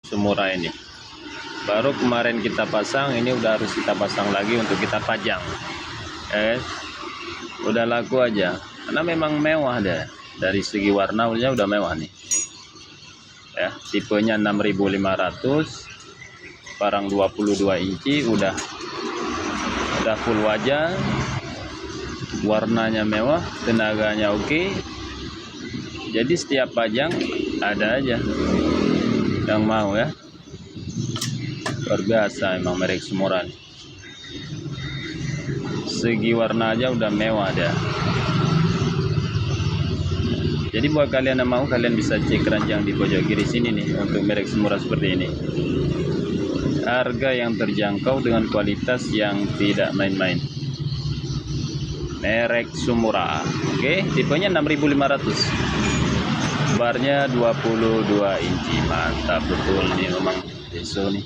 sumura ini. Baru kemarin kita pasang, ini udah harus kita pasang lagi untuk kita pajang. Udah laku aja, karena memang mewah deh. Dari segi warnanya udah mewah nih. Ya, tipenya 6500, barang 22 inci, udah full wajah, warnanya mewah, tenaganya oke. Jadi setiap pajang ada aja yang mau ya. Luar biasa emang merek sumura. Segi warna aja udah mewah dia. Jadi buat kalian yang mau, kalian bisa cek keranjang di pojok kiri sini nih untuk merek sumura seperti ini. Harga yang terjangkau dengan kualitas yang tidak main-main. Merek sumura. Oke, tipenya 6500. Barnya 22 inci. Mantap betul nih memang. Deso nih.